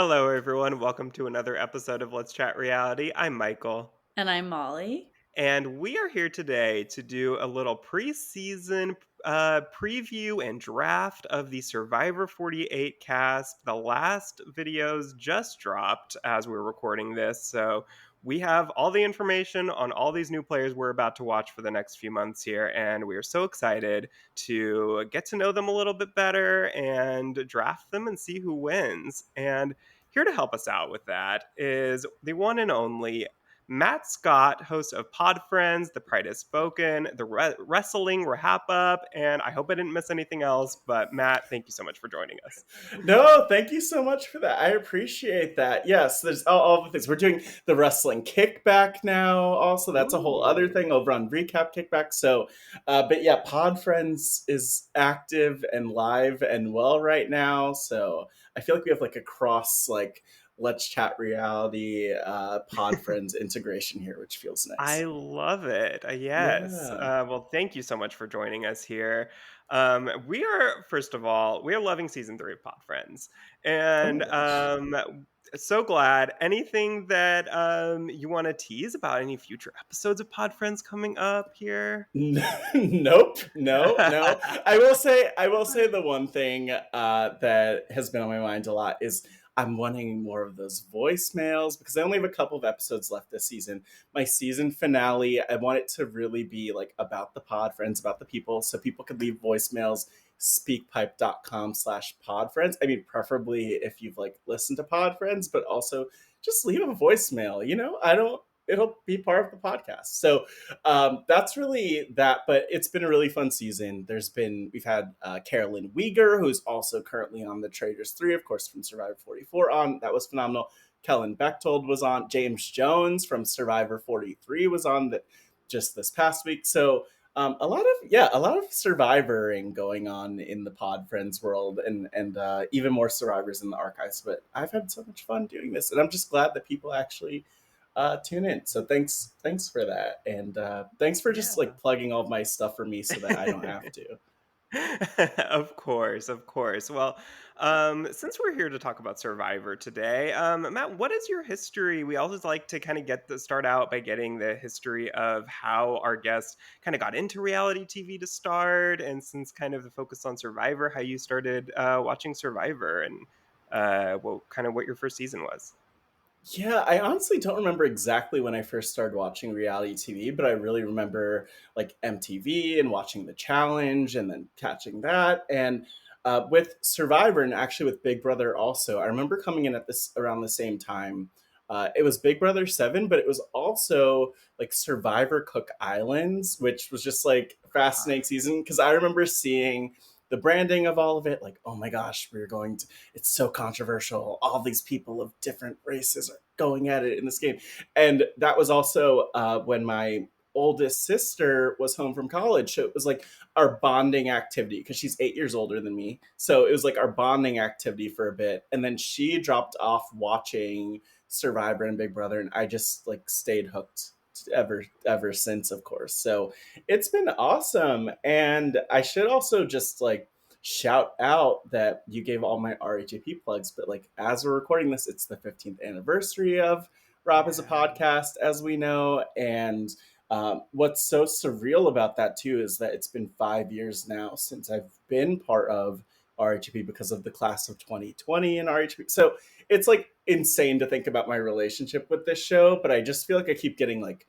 Hello, everyone. Welcome to another episode of Let's Chat Reality. I'm Michael, And I'm Molly. and we are here today to do a little preseason preview and draft of the Survivor 48 cast. The last videos just dropped as we're recording this, so we have all the information on all these new players we're about to watch for the next few months here, and we are so excited to get to know them a little bit better and draft them and see who wins. And here to help us out with that is the one and only Matt Scott, host of Pod Friends, The Pride Has Spoken, the Wrestling Wrap Up, and I hope I didn't miss anything else. But Matt, thank you so much for joining us. No, thank you so much for that. I appreciate that. Yes, there's all the things. We're doing the wrestling kickback now. Also, that's a whole other Ooh. thing over on Recap Kickback. So, but yeah, Pod Friends is active and live and well right now. So I feel like we have like a cross Let's Chat Reality Pod Friends integration here, which feels I nice. love it. Yes. Yeah. Well, thank you so much for joining us here. We are, first of all, we are loving season 3 of Pod Friends. Oh my And gosh. so glad. Anything that you want to tease about any future episodes of Pod Friends coming up here? Nope, no. I will say the one thing that has been on my mind a lot is I'm wanting more of those voicemails because I only have a couple of episodes left this season. My season finale, I want it to really be like about the pod friends, about the people, so people could leave voicemails. Speakpipe.com/pod friends. I mean, preferably if you've like listened to pod friends, but also just leave a voicemail. I don't. It'll be part of the podcast. So that's really that. But it's been a really fun season. We've had Carolyn Weegar, who's also currently on the Traders 3, of course, from Survivor 44 on. That was phenomenal. Kellen Bechtold was on. James Jones from Survivor 43 was on that just this past week. So a lot of survivoring going on in the Pod Friends world, and even more survivors in the archives. But I've had so much fun doing this, and I'm just glad that people actually tune in. So thanks for that, and thanks for just Yeah. like plugging all of my stuff for me so that I don't have to. Of course, of course. Well, since we're here to talk about Survivor today, Matt, what is your history? We always like to kind of start out by getting the history of how our guest kind of got into reality TV to start, and since kind of the focus on Survivor, how you started watching Survivor, and what your first season was. Yeah, I honestly don't remember exactly when I first started watching reality TV, but I really remember like MTV and watching The Challenge and then catching that. And with Survivor and actually with Big Brother also, I remember coming in at this around the same time. It was Big Brother 7, but it was also like Survivor Cook Islands, which was just like a fascinating season because I remember seeing the branding of all of it. Like, oh my gosh, it's so controversial. All these people of different races are going at it in this game. And that was also when my oldest sister was home from college. So it was like our bonding activity because she's 8 years older than me. So it was like our bonding activity for a bit. And then she dropped off watching Survivor and Big Brother. And I just like stayed hooked ever since, of course. So it's been awesome. And I should also just like shout out that you gave all my RHAP plugs, but like as we're recording this, it's the 15th anniversary of Rob as a Yeah. podcast, as we know. And what's so surreal about that too is that it's been 5 years now since I've been part of RHAP because of the class of 2020 and RHAP. So it's like insane to think about my relationship with this show, but I just feel like I keep getting like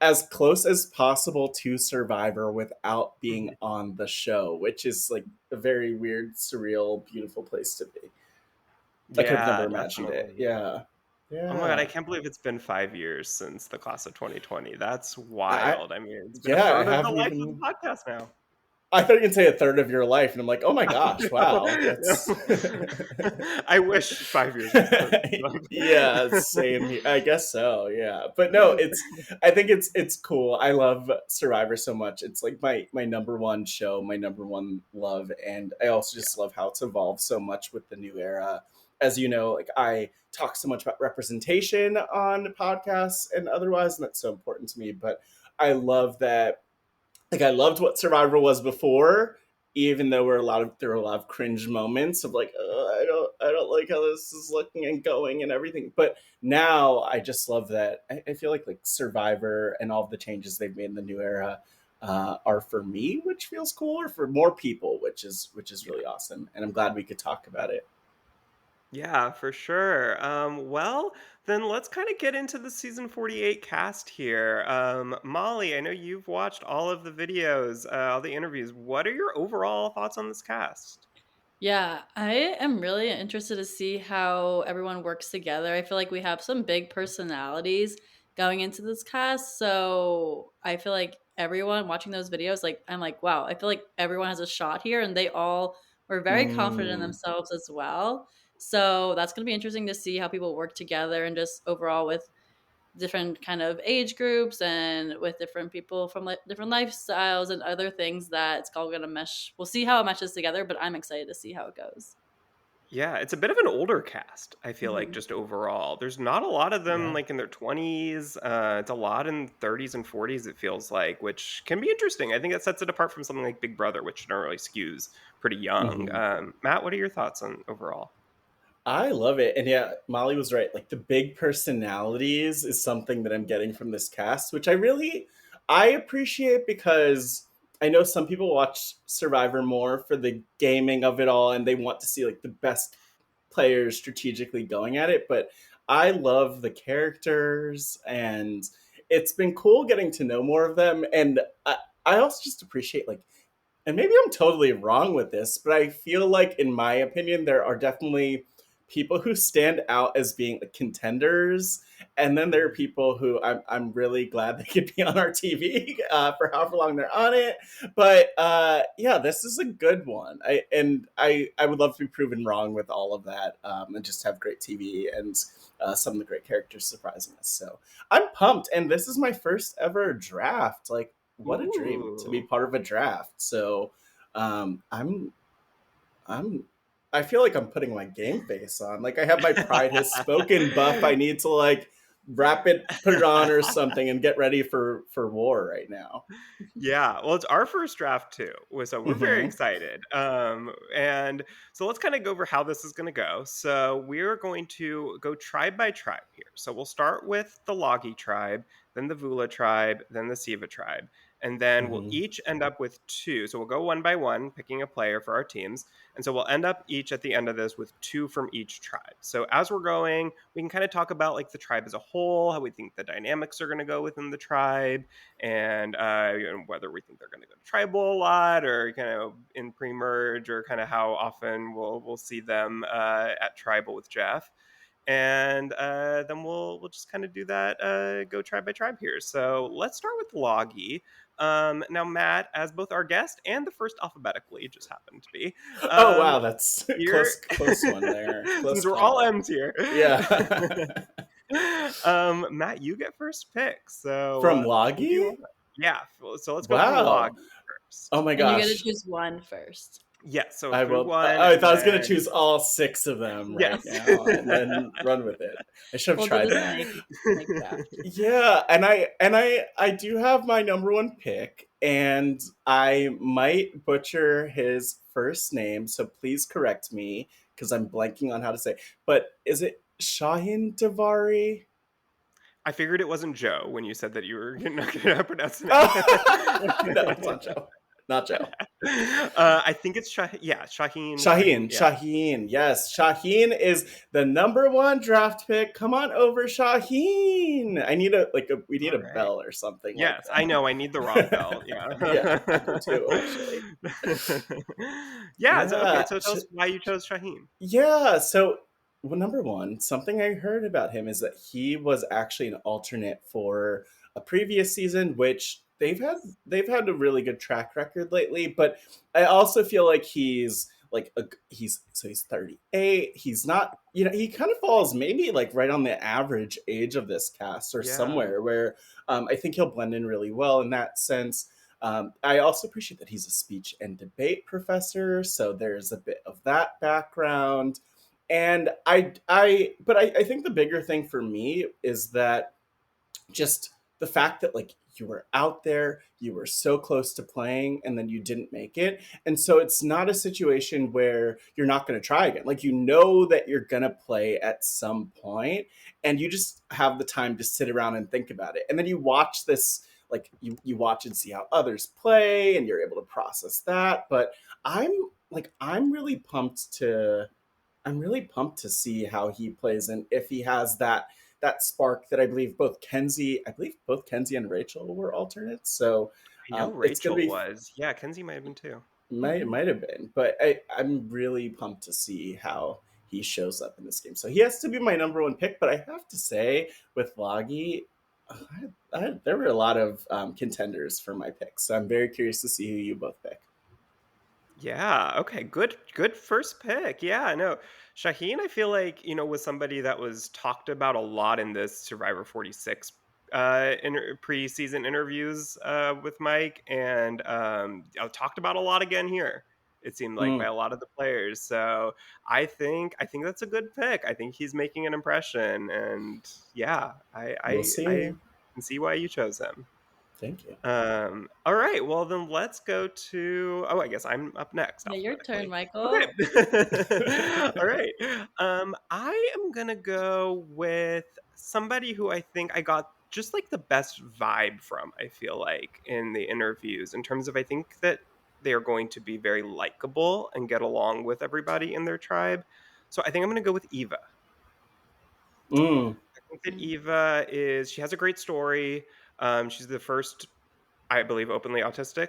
as close as possible to Survivor without being on the show, which is like a very weird, surreal, beautiful place to be. I could have never Yeah, imagined it. definitely. Yeah. Oh my god, I Yeah. can't believe it's been 5 years since the class of 2020. That's I wild. I mean, it's been a yeah, I third of the haven't life of the even podcast now. I thought you could say a third of your life, and I'm like, oh my Oh, gosh, no, wow. That's no. I wish 5 years was a third of yeah, my same here. I guess so, yeah. But no, life. it's I think it's cool. I love Survivor so much. It's like my number one show, my number one love, and I also Yeah, just love how it's evolved so much with the new era. As you know, like I talk so much about representation on podcasts and otherwise, and that's so important to me. But I love that, like I loved what Survivor was before, even though there were a lot of cringe moments of like, I don't like how this is looking and going and everything. But now I just love that. I feel like Survivor and all of the changes they've made in the new era are for me, which feels cool, or for more people, which is really awesome. And I'm glad we could talk about it. Yeah, for sure. Well, then let's kind of get into the season 48 cast here. Molly, I know you've watched all of the videos, all the interviews. What are your overall thoughts on this cast? Yeah, I am really interested to see how everyone works together. I feel like we have some big personalities going into this cast, so I feel like everyone watching those videos, like I'm like, wow, I feel like everyone has a shot here, and they all were very confident in Mm, themselves as well. So that's gonna be interesting to see how people work together and just overall with different kind of age groups and with different people from different lifestyles and other things that it's all gonna mesh. We'll see how it meshes together, but I'm excited to see how it goes. Yeah, it's a bit of an older cast, I feel like, Mhm. just overall. There's not a lot of them yeah. like in their 20s. It's a lot in 30s and 40s, it feels like, which can be interesting. I think that sets it apart from something like Big Brother, which generally skews pretty young. Mhm. Matt, what are your thoughts on overall? I love it. And yeah, Molly was right. Like the big personalities is something that I'm getting from this cast, which I appreciate because I know some people watch Survivor more for the gaming of it all and they want to see like the best players strategically going at it, but I love the characters and it's been cool getting to know more of them and I also just appreciate like, and maybe I'm totally wrong with this, but I feel like, in my opinion, there are definitely people who stand out as being like, contenders, and then there are people who I'm really glad they could be on our TV for however long they're on it. But yeah, this is a good one. I would love to be proven wrong with all of that, and just have great TV and some of the great characters surprising us. So I'm pumped, and this is my first ever draft. Like what a dream to be Ooh. part of a draft. So um, I'm I'm I feel like I'm putting my game face on. Like I have my Pride Has Spoken buff. I need to like wrap it, put it on or something, and get ready for war right now. Yeah, well, it's our first draft too, so we're very Hmm. excited. And so let's kind of go over how this is going to go. So we're going to go tribe by tribe here. So we'll start with the Logi tribe, then the Vula tribe, then the Siva tribe, and then we'll Hmm. each end up with two. So we'll go one by one, picking a player for our teams, and so we'll end up each at the end of this with two from each tribe. So as we're going, we can kind of talk about like the tribe as a whole, how we think the dynamics are going to go within the tribe and whether we think they're going to go to tribal a lot or kind of in pre-merge or kind of how often we'll see them at tribal with Jeff. And then we'll just kind of do that, go tribe by tribe here. So let's start with Logi. Now, Matt, as both our guest and the first alphabetically, just happened to be, Oh um, wow, that's you're close one there. Close since we're all call. M's here. Yeah. Matt, you get first pick. So, From who do you Logi? want? Yeah, so let's go from log Wow. Oh first. my And you get to gosh. choose one first. Yes, so I who will. won, I and thought I was going to then choose all six of them right yes. now and then run with it. I should have We'll do tried the that. snake draft. Yeah, I do have my number one pick, and I might butcher his first name, so please correct me because I'm blanking on how to say. But is it Shahin Davari? I figured it wasn't Joe when you said that you were not going to pronounce the No, it's name. not Joe. Not Joe. I think it's Shaheen, yeah. Shaheen, yes. Shaheen is the number one draft pick. Come on over, Shaheen. I need we need a Alright. bell or something like Yes, I know, I need the rock belt, that. yeah. Yeah, I do too, actually. Yeah, so okay, Yeah, so tell us why you chose Shaheen. yeah. So, well, number one, something I heard about him is that he was actually an alternate for a previous season, which they've had a really good track record lately. But I also feel like he's 38. He's not, he kind of falls maybe like right on the average age of this cast or Yeah. somewhere where I think he'll blend in really well in that sense. I also appreciate that he's a speech and debate professor, so there's a bit of that background. And I think the bigger thing for me is that just the fact that like you were out there, you were so close to playing, and then you didn't make it. And so it's not a situation where you're not going to try again. Like, you know that you're going to play at some point, and you just have the time to sit around and think about it. And then you watch this, like you watch and see how others play, and you're able to process that. But I'm I'm really pumped to see how he plays, and if he has that spark that I believe both Kenzie and Rachel were alternates. So I know it's gonna Rachel be was. Yeah, Kenzie might have been too. Mhm. might have been, but I'm really pumped to see how he shows up in this game. So he has to be my number one pick. But I have to say, with Logi, there were a lot of contenders for my picks. So I'm very curious to see who you both pick. Yeah, okay, good first pick. Yeah, no. Shaheen, I feel like, was somebody that was talked about a lot in this Survivor 46 preseason interviews with Mike, and talked about a lot again here. It seemed like by Mm, a lot of the players. So I think that's a good pick. I think he's making an impression, and yeah, I we'll I, see. I can see why you chose him. Thank you. All right. Well, then let's go to. Oh, I guess I'm up next Yeah, your turn, alphabetically. Michael. Okay. All right. I am gonna go with somebody who I think I got just like the best vibe from. I feel like in the interviews, in terms of I think that they are going to be very likable and get along with everybody in their tribe. So I think I'm gonna go with Eva. Mm, I think that Mm. she has a great story. She's the first, I believe, openly autistic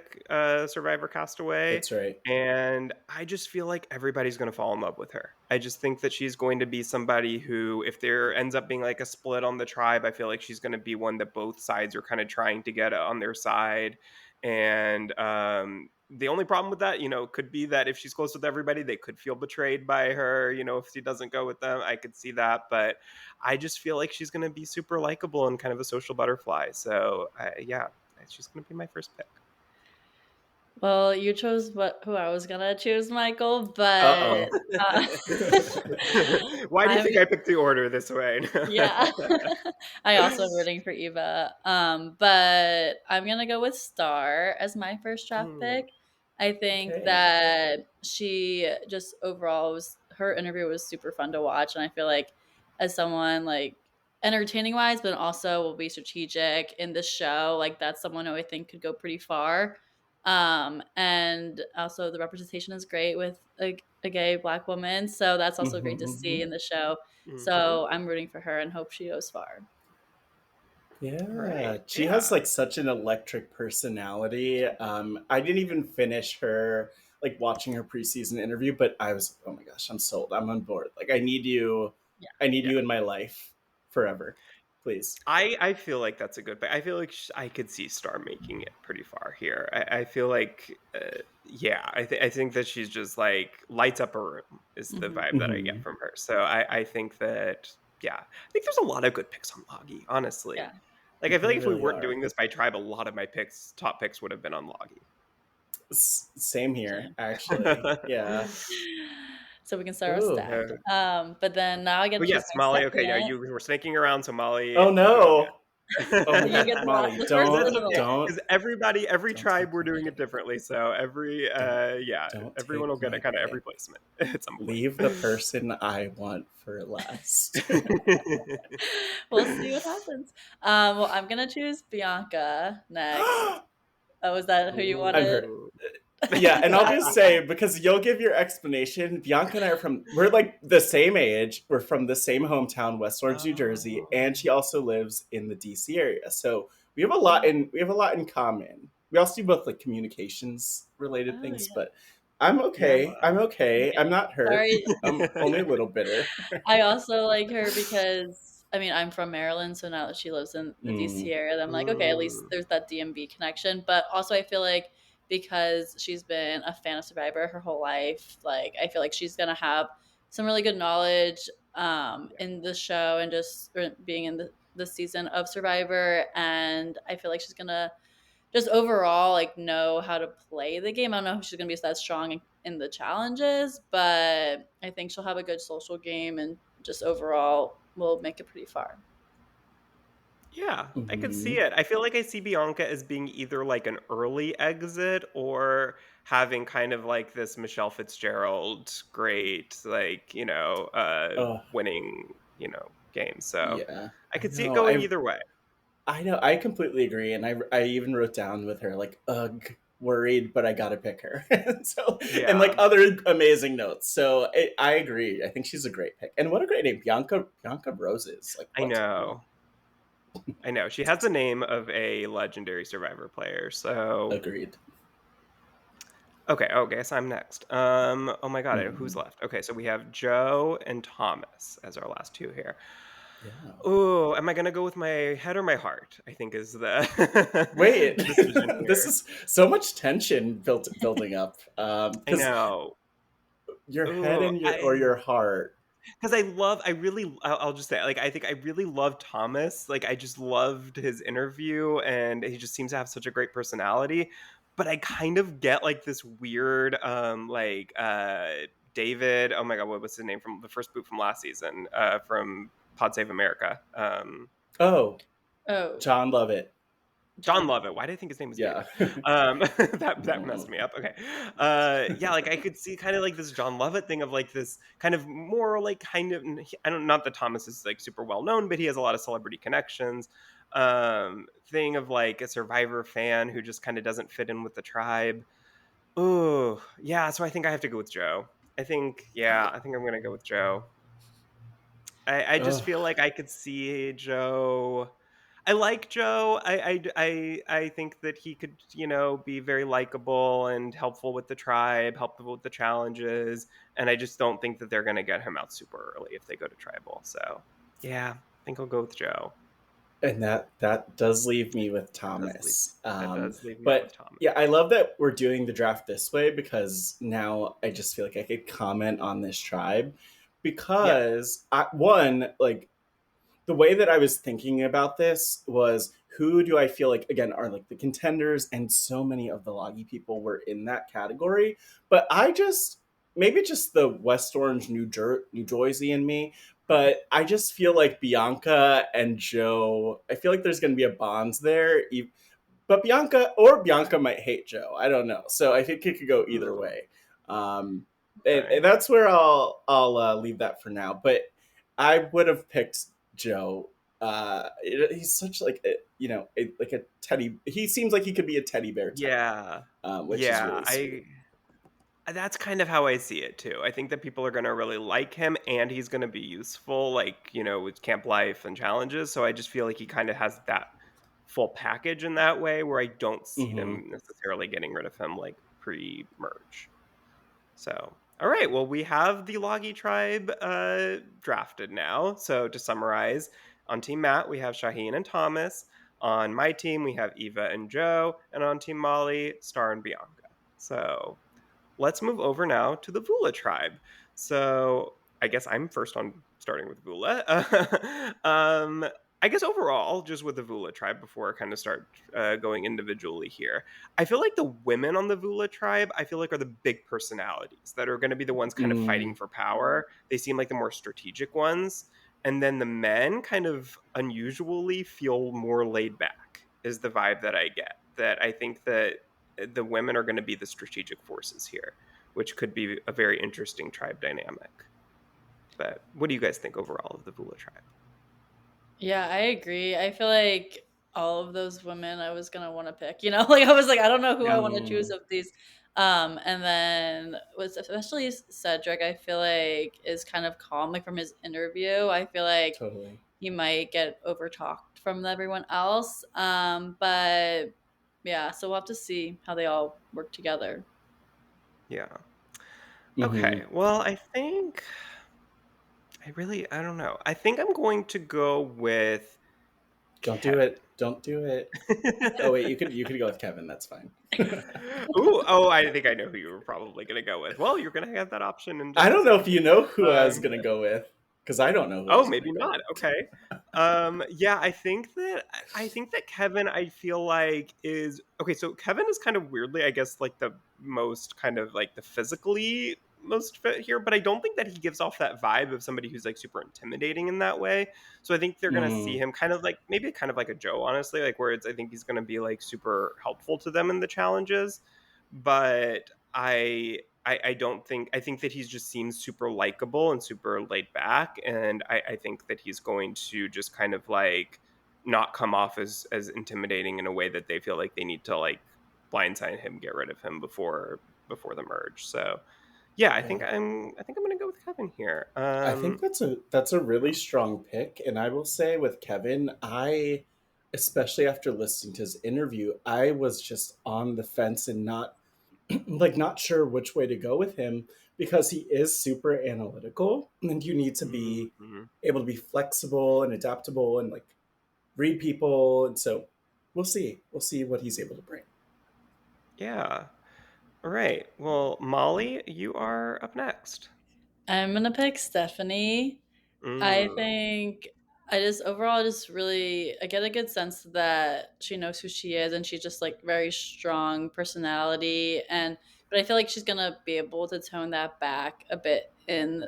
survivor castaway. that's right. And I just feel like everybody's going to fall in love with her. I just think that she's going to be somebody who, if there ends up being like a split on the tribe, I feel like she's going to be one that both sides are kind of trying to get on their side. And the only problem with that, could be that if she's close with everybody, they could feel betrayed by her. If she doesn't go with them, I could see that. But I just feel like she's going to be super likable and kind of a social butterfly. So, yeah, she's going to be my first pick. Well, you chose who I was gonna choose, Michael, Uh but uh, Why do you I'm think I picked the order this way? yeah. I also am rooting for Eva. But I'm gonna go with Star as my first draft Hmm, pick. I think okay. that she just overall was her interview was super fun to watch, and I feel like as someone like entertaining wise, but also will be strategic in the show, like that's someone who I think could go pretty far. And also the representation is great with a gay black woman, so that's also great to see Hmm. in the show. mhm. So I'm rooting for her and hope she goes far. All right. Yeah, she has Yeah. like such an electric personality. I didn't even finish her like watching her preseason interview, but I was, oh my gosh, I'm sold. I'm on board. Like, I need you. Yeah. I need Yeah. you in my life forever, please. I feel like that's a good pick. I feel like I could see Star making it pretty far here. I feel like, yeah, I think that she's just like lights up a room is the Hmm. vibe that I get Hmm. from her. So I think that, yeah, I think there's a lot of good picks on Logi, honestly. Yeah. Like, I feel like There if we really weren't are. doing this by tribe, a lot of my top picks would have been on Logi. Same here, Same. actually. Yeah. So we can start our Ooh. stack. But then now I get Oh, to choose yes, my Molly. Okay, yeah, second. you were snaking around, so Molly, Oh go no. Oh my You god, get again. Molly, the first Because or that's the okay. middle. don't Because every don't tribe, take we're my doing it pick. differently. So Don't yeah, don't everyone will take get a my kind of every pick. placement at some Leave the point. person I want for last. We'll see what happens. Well, I'm gonna choose Bianca next. Oh, is that who you I'm wanted? hurt. Ooh. Yeah, and I'll I just say, because you'll give your explanation, Bianca and I we're like the same age. We're from the same hometown, West Orange, New Jersey, Oh. and she also lives in the DC area. So oh, we have a lot in common. We also do both like communications related oh things, yeah. but I'm okay. Yeah. I'm okay. Okay. I'm not hurt. Sorry. I'm only a little bitter. I also like her because I mean I'm from Maryland, so now that she lives in the Mm, DC area, I'm like, okay, at least Mm. there's that DMV connection. But also I feel like because she's been a fan of Survivor her whole life, like I feel like she's gonna have some really good knowledge Yeah. in the show and just being in the season of Survivor. And I feel like she's gonna just overall like know how to play the game. I don't know if she's gonna be that strong in the challenges, but I think she'll have a good social game and just overall will make it pretty far. Yeah, I could see Hmm. it. I feel like I see Bianca as being either like an early exit or having kind of like this Michelle Fitzgerald great, like, Oh, winning, game. So yeah. I I could see it know. going either way. I know. I completely agree, and I even wrote down with her like, ugh, worried, but I gotta pick her. And like Yeah, other amazing notes. So I agree. I think she's a great pick, and what a great name, Bianca Roses. Like I what? know. I know. She has the name of a legendary Survivor player. So, Agreed. okay, so I'm next. Oh my God, who's Hmm. left? Okay, so we have Joe and Thomas as our last two here. Yeah. Oh, am I gonna go with my head or my heart? I think is the Wait, decision this here. is so much tension building up. I Because know. your head Oh, and I your heart. because I really, I'll just say, like, I think I really love Thomas. Like, I just loved his interview, and he just seems to have such a great personality. But I kind of get like this weird, David. Oh my God, what was his name from the first boot from last season? From Pod Save America. Oh, Oh, John Lovett. John John Love. Lovett. Why did I think his name was David? Yeah. That messed me up. Okay. Yeah, like I could see kind of like this John Lovett thing of like this kind of more like kind of I don't not that Thomas is like super well known, but he has a lot of celebrity connections. Thing of like a Survivor fan who just kind of doesn't fit in with the tribe. Oh, yeah. So I think I have to go with Joe. I think I'm gonna go with Joe. I just Ugh. feel like I could see Joe. I like Joe. I think that he could, be very likable and helpful with the tribe, helpful with the challenges, and I just don't think that they're going to get him out super early if they go to tribal. So, yeah, I think I'll go with Joe. And that does leave me with Does leave Thomas. that does leave me with But Thomas. yeah, I love that we're doing the draft this way because now I just feel like I could comment on this tribe Yeah. because one, like the way that I was thinking about this was who do I feel like again are like the contenders, and so many of the Loggy people were in that category. But I just maybe just the West Orange, New Jersey in me, but I just feel like Bianca and Joe. I feel like there's going to be a bonds there. But Bianca might hate Joe. I don't know. So I think it could go either Ooh, way. Um, okay. and that's where I'll leave that for now. But I would have picked Joe. He's such like like a teddy. He seems like he could be a teddy bear type, Yeah. which is Yeah. really sweet. I That's kind of how I see it too. I think that people are going to really like him and he's going to be useful, like, with camp life and challenges. So I just feel like he kind of has that full package in that way where I don't see Hmm. them necessarily getting rid of him like pre merge. So, all right. Well, we have the Logi tribe drafted now. So to summarize, on Team Matt, we have Shaheen and Thomas. On my team, we have Eva and Joe. And on Team Molly, Star and Bianca. So let's move over now to the Vula tribe. So I guess I'm first on starting with Vula. I guess overall, just with the Vula tribe, before I kind of start going individually here, I feel like the women on the Vula tribe, I feel like are the big personalities that are going to be the ones kind of fighting Mm, for power. They seem like the more strategic ones. And then the men kind of unusually feel more laid back, is the vibe that I get. That I think that the women are going to be the strategic forces here, which could be a very interesting tribe dynamic. But what do you guys think overall of the Vula tribe? Yeah, I agree. I feel like all of those women I was gonna want to pick. Like I was like, I don't know who I Yeah. want to choose mm, of these. And then with especially Cedric, I feel like is kind of calm. Like from his interview, I feel like totally. he might get over talked from everyone else. But yeah, so we'll have to see how they all work together. Yeah. Hmm. Okay. Well, I don't know. I think I'm going to go with Don't do Kevin. it. Don't do it. Oh wait, you could go with Kevin. That's fine. Ooh, oh, I think I know who you were probably going to go with. Well, you're going to have that option in I just a don't know if second you here. know who I was Um, gonna go with because I don't know who I Oh, was gonna maybe go not. with. Okay. Yeah, I think that Kevin, I feel like is okay. So Kevin is kind of weirdly, I guess, like the most kind of like the physically most fit here, but I don't think that he gives off that vibe of somebody who's like super intimidating in that way. So I think they're gonna see Mm, him kind of like maybe kind of like a Joe, honestly, like where it's I think he's gonna be like super helpful to them in the challenges. But I don't think I think that he just seems super likable and super laid back, and I think that he's going to just kind of like not come off as intimidating in a way that they feel like they need to like blindside him, get rid of him before the merge. So yeah, yeah. I think I'm gonna go with Kevin here. I think that's a really strong pick, and I will say with Kevin, I especially after listening to his interview, I was just on the fence and not like not sure which way to go with him because he is super analytical and you need to be Mhm. able to be flexible and adaptable and like read people, and so we'll see what he's able to bring. Yeah. All right. Well, Molly, you are up next. I'm gonna pick Stephanie. I Mm. think I just overall just really I get a good sense that she knows who she is and she's just like very strong personality, and but I feel like she's gonna be able to tone that back a bit in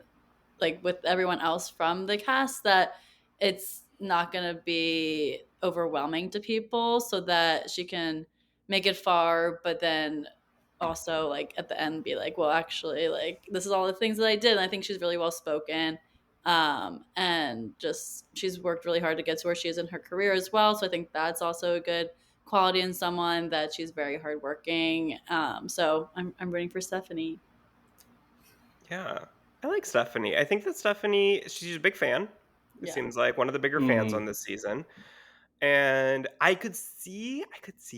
like with everyone else from the cast, that it's not going to be overwhelming to people, so that she can make it far but then also like at the end be like, well, actually, like this is all the things that I did. And I think she's really well spoken, and just she's worked really hard to get to where she is in her career as well, so I think that's also a good quality in someone, that she's very hardworking. So I'm rooting for Stephanie. Yeah. I like Stephanie. I think that Stephanie, she's a big fan. It Yeah. seems like one of the bigger fans Mm. on this season. And I could see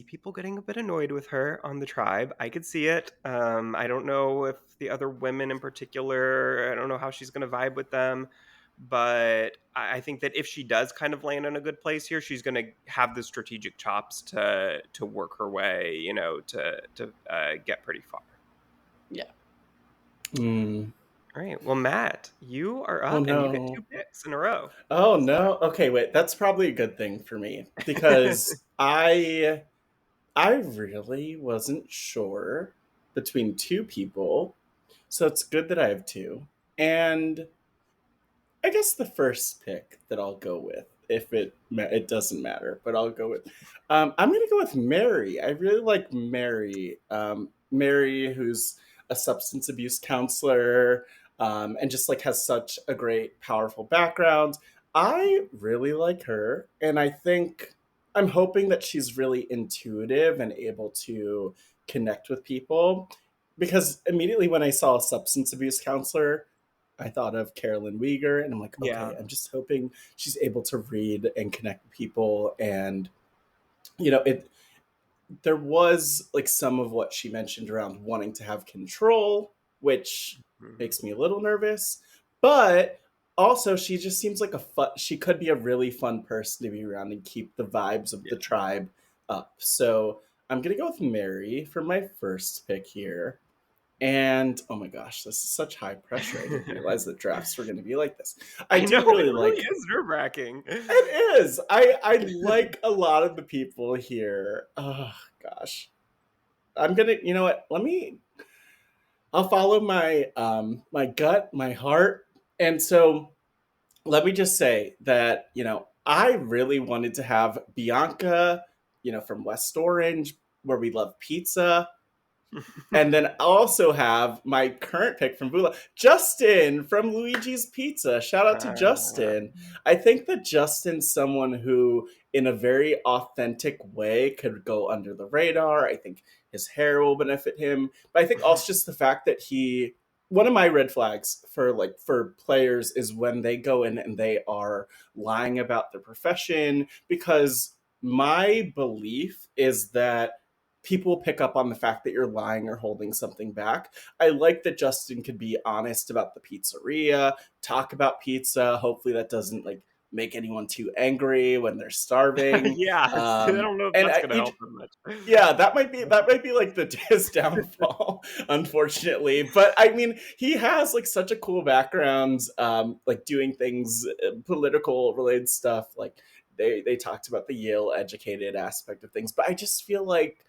people getting a bit annoyed with her on the tribe. I could see it. I don't know if the other women in particular, I don't know how she's going to vibe with them, but I think that if she does kind of land in a good place here, she's going to have the strategic chops to work her way, to get pretty far. Yeah. Mm. All right. Well, Matt, you are Oh up, and you get no. two picks in a row. Oh no. Okay, wait. That's probably a good thing for me because I really wasn't sure between two people. So it's good that I have two. And I guess the first pick that I'll go with, if it doesn't matter, but I'll go with, I'm gonna go with Mary. I really like Mary. Mary, who's a substance abuse counselor, and just like has such a great, powerful background. I really like her, and I think I'm hoping that she's really intuitive and able to connect with people. Because immediately when I saw a substance abuse counselor, I thought of Carolyn Weger, and I'm like, Yeah. okay, I'm just hoping she's able to read and connect with people. And it there was like some of what she mentioned around wanting to have control, which Mhm. makes me a little nervous. But also, she just seems like she could be a really fun person to be around and keep the vibes of the Yeah. tribe up. So I'm gonna go with Mary for my first pick here. And oh my gosh, this is such high pressure. I didn't realize that drafts were going to be like this. I I know do it really really like is nerve wracking. it is. I like a lot of the people here. Oh gosh. I'm gonna you know what? I'll follow my gut, my heart. And so let me just say that, I really wanted to have Bianca, from West Orange, where we love pizza. And then also have my current pick from Vula, Justin from Luigi's Pizza. Shout out to Uh, Justin. I think that Justin's someone who, in a very authentic way, could go under the radar. I think his hair will benefit him. But I think also just the fact that one of my red flags for players is when they go in and they are lying about their profession, because my belief is that people pick up on the fact that you're lying or holding something back. I like that Justin could be honest about the pizzeria, talk about pizza. Hopefully that doesn't like make anyone too angry when they're starving. yeah, I don't know if And that's gonna help him much. yeah, that might be like his downfall, unfortunately. But I mean, he has like such a cool background, like doing things, political related stuff. Like they talked about the Yale educated aspect of things, but I just feel like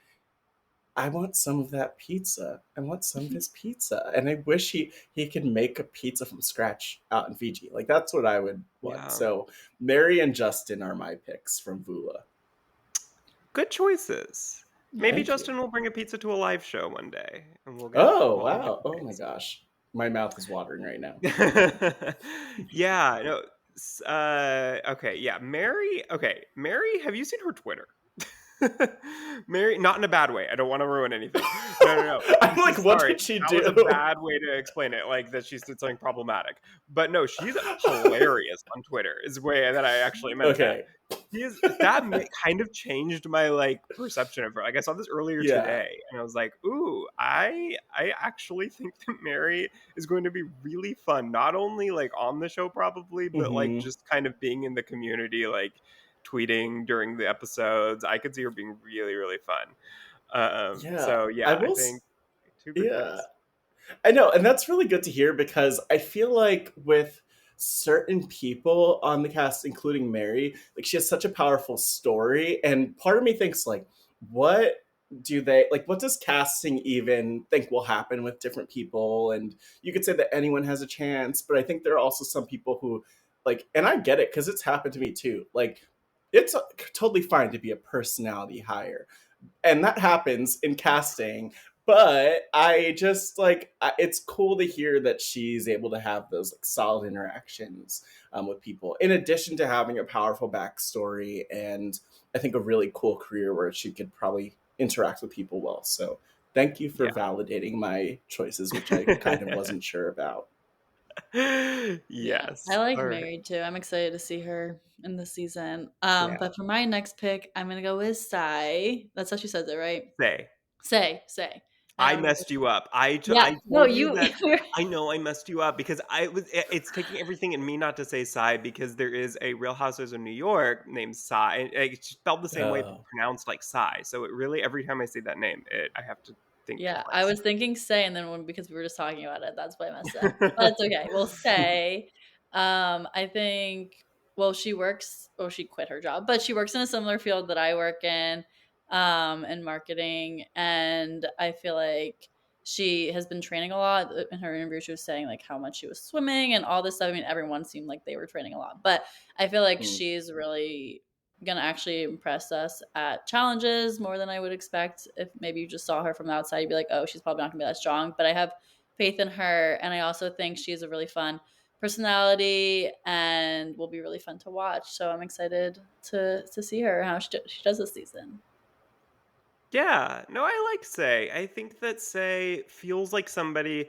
I want some of that pizza. I want some of his pizza. And I wish he could make a pizza from scratch out in Fiji. Like that's what I would want. Yeah. So Mary and Justin are my picks from Vula. Good choices. Maybe Yeah. Thank you. Justin will bring a pizza to a live show one day, and Oh, we'll all get wow. to Oh my gosh. My mouth is watering right now. taste. Yeah. No. Okay. Yeah. Mary. Okay. Mary. Have you seen her Twitter? Mary, not in a bad way. I don't want to ruin anything. No, no, no. I'm like, what Sorry, did she that was a do? bad way to explain it. Like that she's did something problematic. But no, she's hilarious on Twitter. Is the way that I actually meant that. Okay. Kind of changed my like perception of her. Like I saw this earlier Yeah. today, and I was like, "Ooh, I actually think that Mary is going to be really fun. Not only like on the show, probably, but like Hmm. just kind of being in the community, like tweeting during the episodes. I could see her being really, really fun. Yeah. So I yeah, I will. think two good Yeah. picks. I know, and that's really good to hear because I feel like with certain people on the cast, including Mary, like she has such a powerful story, and part of me thinks like, what do they like? What does casting even think will happen with different people? And you could say that anyone has a chance, but I think there are also some people who like, and I get it because it's happened to me too. Like, it's totally fine to be a personality hire and that happens in casting, but I just like it's cool to hear that she's able to have those like solid interactions with people in addition to having a powerful backstory and I think a really cool career where she could probably interact with people well. So thank you for Yeah. validating my choices, which I kind of wasn't sure about. Yeah, Yes. I like All right. Mary too. I'm excited to see her in the season. Yeah. But for my next pick, I'm gonna go with Sai. That's how she says it, right? Say. Say. I I don't know. messed you up. Yeah, I no, told you you. that I know I messed you up because it's taking everything in me not to say Psy because there is a Real Housewives of New York named Psy. And it's spelled the same way but Oh, pronounced like Psy. So it really every time I say that name, I have to think Yeah, I twice. was thinking Say, and then because we were just talking about it, that's why I messed up. But it's okay. We'll Say. I think. Well, she works. Well, she quit her job, but she works in a similar field that I work in marketing, and I feel like she has been training a lot. In her interview, she was saying like how much she was swimming and all this stuff. I mean, everyone seemed like they were training a lot, but I feel like hmm. she's really gonna actually impress us at challenges more than I would expect. If maybe you just saw her from the outside, you'd be like, oh, she's probably not gonna be that strong. But I have faith in her, and I also think she's a really fun personality and will be really fun to watch. So I'm excited to see her how she does this season. Yeah, no, I like Say. I think that Say feels like somebody.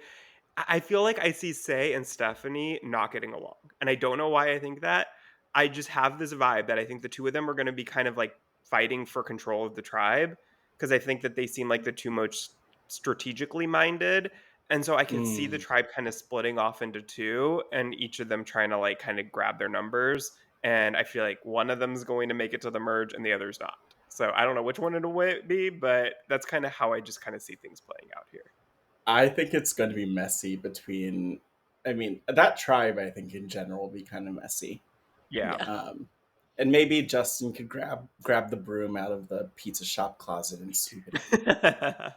I feel like I see Say and Stephanie not getting along, and I don't know why I think that. I just have this vibe that I think the two of them are going to be kind of like fighting for control of the tribe because I think that they seem like the two most strategically minded, and so I could see the Mm. tribe kind of splitting off into two, and each of them trying to like kind of grab their numbers. And I feel like one of them is going to make it to the merge, and the other's not. So I don't know which one it'll be, but that's kind of how I just kind of see things playing out here. I think it's going to be messy between. I mean, that tribe. I think in general will be kind of messy. Yeah. Yeah. Um, and maybe Justin could grab the broom out of the pizza shop closet and sweep it.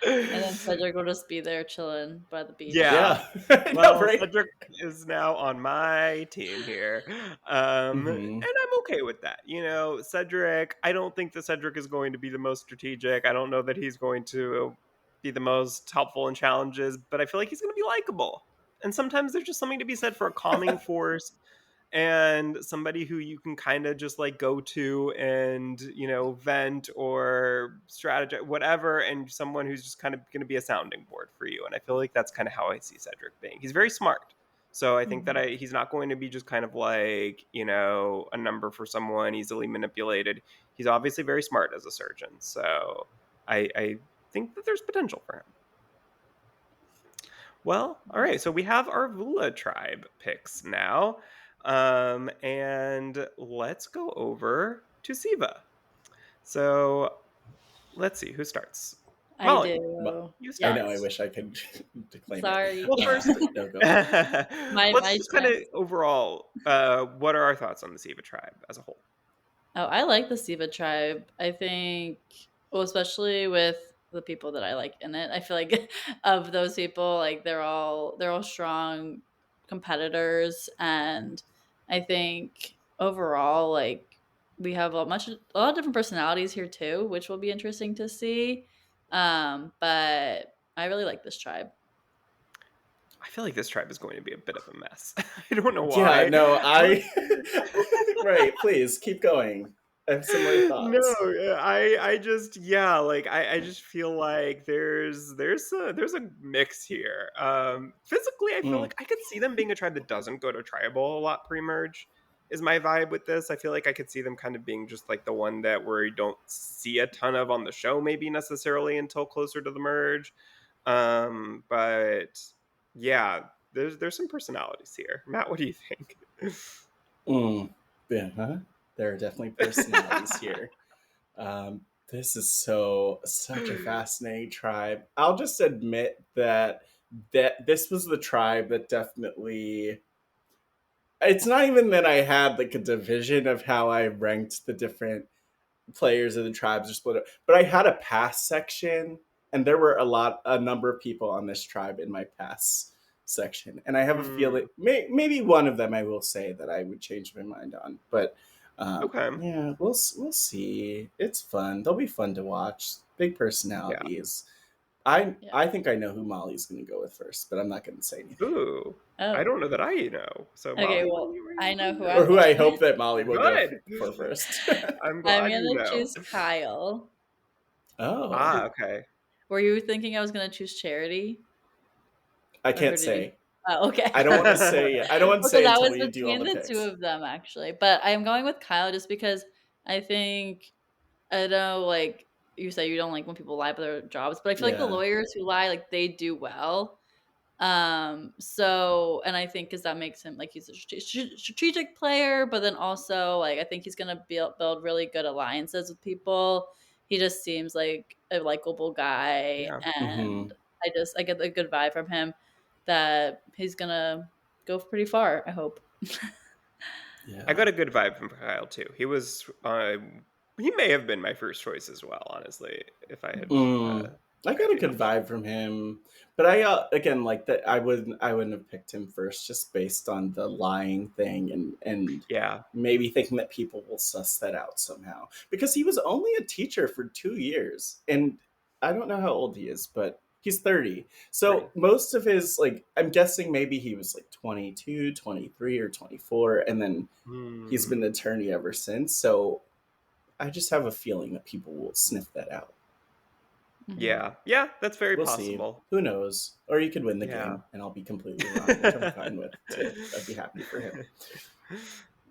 And then Cedric will just be there chilling by the beach. Yeah. Yeah, I know, Well, right? Cedric is now on my team here. And Hmm. I'm okay with that. You know, Cedric, I don't think that Cedric is going to be the most strategic. I don't know that he's going to be the most helpful in challenges, but I feel like he's going to be likable. And sometimes there's just something to be said for a calming force and somebody who you can kind of just like go to and vent or strategize whatever, and someone who's just kind of going to be a sounding board for you. And I feel like that's kind of how I see Cedric being. He's very smart, so I think that Mhm. he's not going to be just kind of like a number for someone easily manipulated. He's obviously very smart as a surgeon, so I think that there's potential for him. Well, all right. So we have our Vula tribe picks now. And let's go over to Siva. So let's see who starts. I Molly, But do. you I start. know. I Yes. wish I could claim it. Sorry. Well, first, No, go for it. let's My just kind of chance. overall, what are our thoughts on the Siva tribe as a whole? Oh, I like the Siva tribe. I think, well, especially with the people that I like in it. I feel like of those people, like they're all strong competitors, and I think overall, like we have a lot of different personalities here too, which will be interesting to see. But I really like this tribe. I feel like this tribe is going to be a bit of a mess. I don't know Yeah, why. no, right, please keep going. I have similar No, thoughts. I just yeah, like I just feel like there's a mix here. Physically, I feel Mm, like I could see them being a tribe that doesn't go to tribal a lot pre-merge. Is my vibe with this. I feel like I could see them kind of being just like the one that where you don't see a ton of on the show, maybe necessarily until closer to the merge. But yeah, there's some personalities here. Matt, what do you think? mm. Yeah, huh? There are definitely personalities here. This is such a fascinating tribe. I'll just admit that this was the tribe that definitely. It's not even that I had like a division of how I ranked the different players of the tribes are split up, but I had a pass section, and there were a number of people on this tribe in my pass section, and I have a feeling Mm, maybe one of them I will say that I would change my mind on, but okay. yeah, we'll see. It's fun. They'll be fun to watch. Big Yeah. personalities. I Yeah. I think I know who Molly's going to go with first, but I'm not going to say anything. Ooh, I Oh, don't know that I know. So okay. Molly, Well, I what do know you who Or I'm know? who I going hope with. that Molly will go Good. for first. I'm I'm glad you gonna know. choose Kyle. Oh, Ah, okay. Were you thinking I was gonna choose Charity, I or who can't did you? say. Oh, okay. I don't want to say yet. I don't want to Because say I until was we do all between the the two picks. of them actually, but I'm going with Kyle just because I think I know, like you say, you don't like when people lie about their jobs, but I feel like the Yeah. lawyers who lie, like they do well. So, and I think because that makes him like he's a strategic player, but then also like I think he's gonna build really good alliances with people. He just seems like a likable guy, Yeah, Hmm. and I get a good vibe from him that he's gonna go pretty far. I hope. I Yeah. got a good vibe from Kyle too. He may have been my first choice as well, honestly, if I had Mm. I had got a the good option. vibe from him, but I again like that. I wouldn't have picked him first just based on the lying thing and Yeah. maybe thinking that people will suss that out somehow because he was only a teacher for 2 years, and I don't know how old he is, but he's 30. Three. So most of his like I'm guessing maybe he was like 22, 23, or 24, and then he's been Hmm. an attorney ever since. So I just have a feeling that people will sniff that out. Hmm. Yeah. Yeah, that's very We'll see. possible. Who knows? Or you could win the Yeah. game and I'll be completely wrong, which I'm fine with too. I'd be happy for him.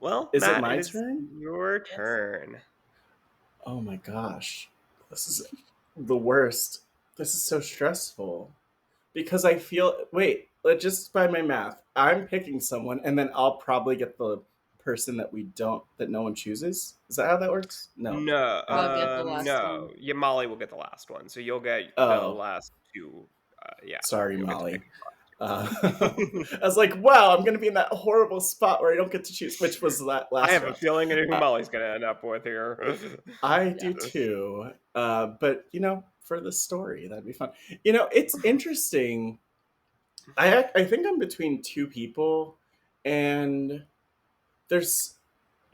Well, Is it Matt, it my is turn? your Yes. turn. Oh my gosh. This is the worst. This is so stressful. Because I feel wait, just by my math, I'm picking someone and then I'll probably get the person that no one chooses. Is that how that works? No. No, I'll get the last no. one. Yeah, Molly will get the last one, so you'll get the Oh, last two. Yeah, sorry, you'll get to pick Molly. I the last two. was like, wow, I'm going to be in that horrible spot where I don't get to choose which was that I last have a round. feeling I know who Uh, Molly's gonna end up with here. I Yeah. do too. But, for the story, that'd be fun. It's interesting. I think I'm between two people, and there's,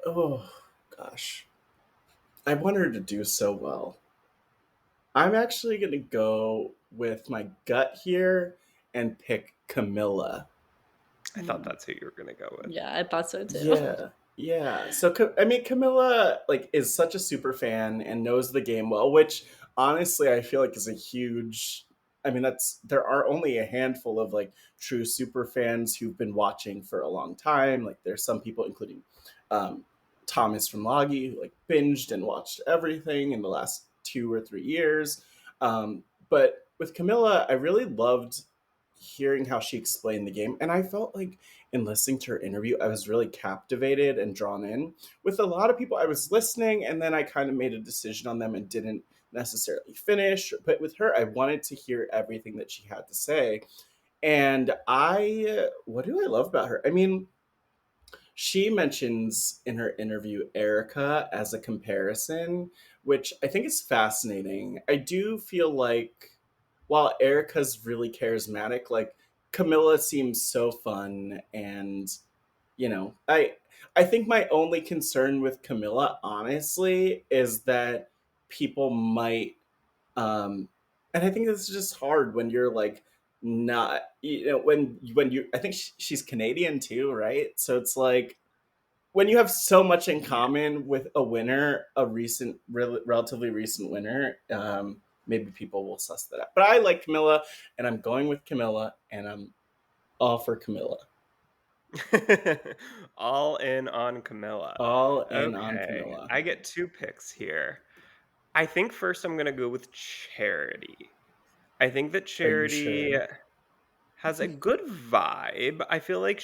oh, gosh. I want her to do so well. I'm actually going to go with my gut here and pick Camilla. I thought Mm. that's who you were gonna go with. Yeah, I thought so too. Yeah, yeah. So I mean, Camilla like is such a super fan and knows the game well, which honestly I feel like is a huge. I mean, there are only a handful of like true super fans who've been watching for a long time. Like there's some people, including um, Thomas from Logi, who like binged and watched everything in the last 2 or 3 years. But with Camilla, I really loved hearing how she explained the game, and I felt like in listening to her interview, I was really captivated and drawn in. With a lot of people, I was listening and then I kind of made a decision on them and didn't necessarily finish. But with her, I wanted to hear everything that she had to say. And what do I love about her? I mean, she mentions in her interview Erica as a comparison, which I think is fascinating. I do feel like while Erica's really charismatic, like Camilla seems so fun and I think my only concern with Camilla honestly is that people might um and I think this is just hard when you're like not when you I think she's Canadian too, right? So it's like when you have so much in Yeah. common with a winner, a relatively recent winner, maybe people will suss that out. But I like Camilla, and I'm going with Camilla, and I'm all for Camilla. All in on Camilla. All in on Okay, Camilla. I get two picks here. I think first I'm gonna go with Charity. I think that Are you Charity sure? has a good vibe. I feel like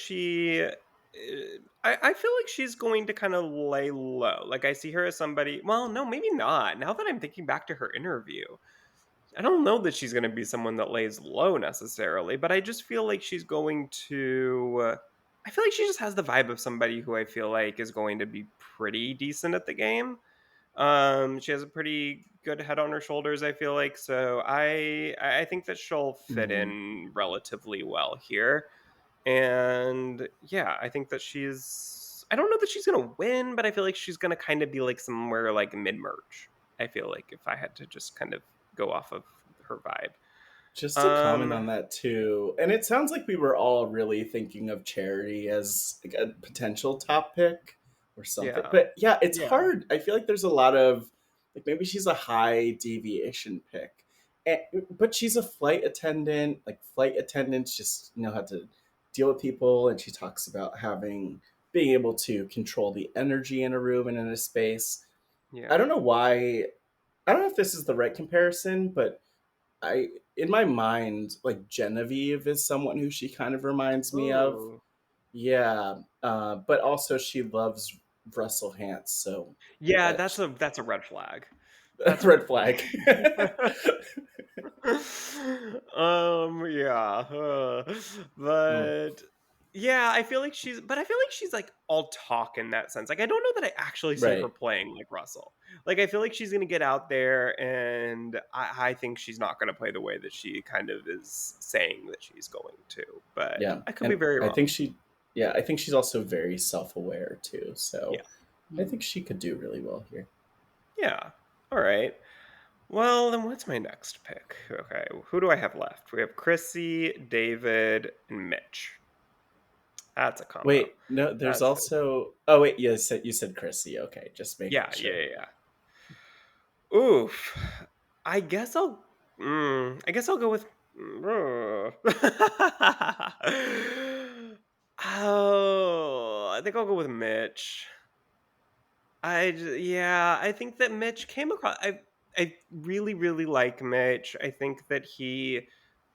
I feel like she's going to kind of lay low. Like I see her as somebody. Well, no, maybe not. Now that I'm thinking back to her interview, I don't know that she's going to be someone that lays low necessarily, but I just feel like she's going to. I feel like she just has the vibe of somebody who I feel like is going to be pretty decent at the game. She has a pretty good head on her shoulders, I feel like. So I think that she'll fit Mhm. in relatively well here. And yeah, I think that I don't know that she's gonna win, but I feel like she's gonna kind of be like somewhere like mid-merge. I feel like if I had to just kind of go off of her vibe. Just to comment Um, on that too, and it sounds like we were all really thinking of Charity as like a potential top pick or something. yeah. But yeah, it's Yeah. hard. I feel like there's a lot of like maybe she's a high deviation pick, and, but she's a flight attendant. Like flight attendants just know how to deal with people, and she talks about being able to control the energy in a room and in a space. I Yeah. don't know why. I don't know if this is the right comparison, but I in my mind, like Genevieve is someone who she kind of reminds me of. Oh. Yeah, but also she loves Russell Hantz, so Yeah, that that's a red flag. That's a red red flag. flag. Yeah, Mm, but yeah, I feel like she's like all talk in that sense. Like I don't know that I actually see her right. playing like Russell. Like I feel like she's gonna get out there, and I think she's not gonna play the way that she kind of is saying that she's going to. But Yeah, I could be and very I think wrong. I think she's also very self-aware too. So Yeah, I think she could do really well here. yeah. All right. Well, then what's my next pick? Okay, who do I have left? We have Chrissy, David, and Mitch. That's a combo. Wait, no, there's That's good. also. Oh wait, you said Chrissy. Okay, just making Yeah, yeah, sure. yeah, yeah. Oof. I guess I'll. I guess I'll go with. Oh, I think I'll go with Mitch. Yeah, I think that Mitch came across. I really really like Mitch. I think that he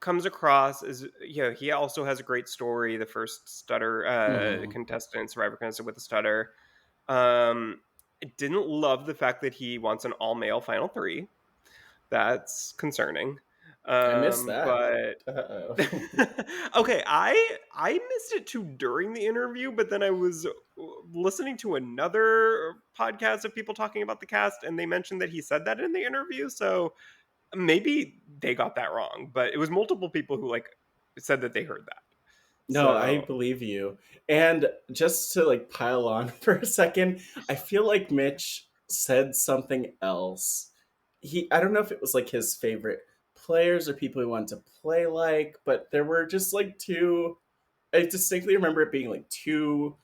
comes across as he also has a great story. The first stutter Hmm. contestant, Survivor contestant with a stutter. I didn't love the fact that he wants an all male final three. That's concerning. I missed that. But Uh-oh. okay, I missed it too during the interview, but then I was listening to another podcast of people talking about the cast, and they mentioned that he said that in the interview. So maybe they got that wrong, but it was multiple people who like said that they heard that. No, I So believe you. And just to like pile on for a second, I feel like Mitch said something else. I don't know if it was like his favorite players or people he wanted to play like, but there were just like two. I distinctly remember it being like two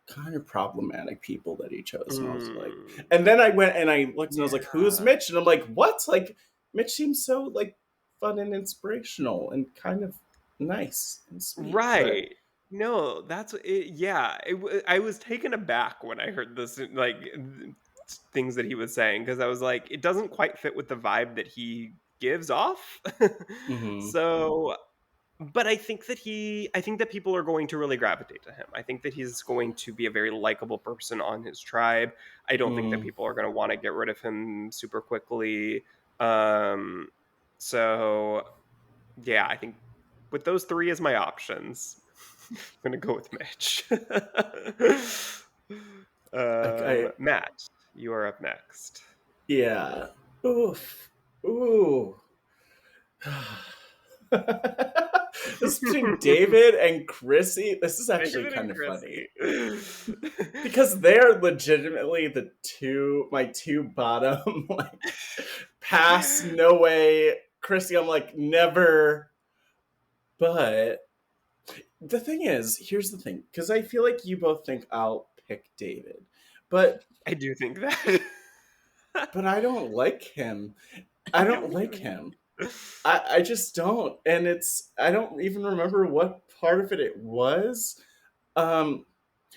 kind of problematic people that he chose. And I was like, mm, and then I went and I looked and I was like, who's yeah. Mitch? And I'm like, what? Like, Mitch seems so like fun and inspirational and kind of nice and sweet. But Right. No, that's it. Yeah, I was taken aback when I heard this, things that he was saying because I was like, it doesn't quite fit with the vibe that he gives off. mhm. So, but I think that people are going to really gravitate to him. I think that he's going to be a very likable person on his tribe. I don't think that Mm. people are going to want to get rid of him super quickly. Um, so yeah, I think with those three as my options. I'm gonna go with Mitch. I Matt, you are up next. yeah. Oof. Ooh. This is between David and Chrissy. This is actually David kind and of funny Chrissy. because they're legitimately my two bottom like pass no way. Chrissy, I'm like never. But the thing is, here's the thing, because I feel like you both think I'll pick David, but I do think that. I don't like him. I I don't don't like either. him. I just don't, and I don't even remember what part of it was.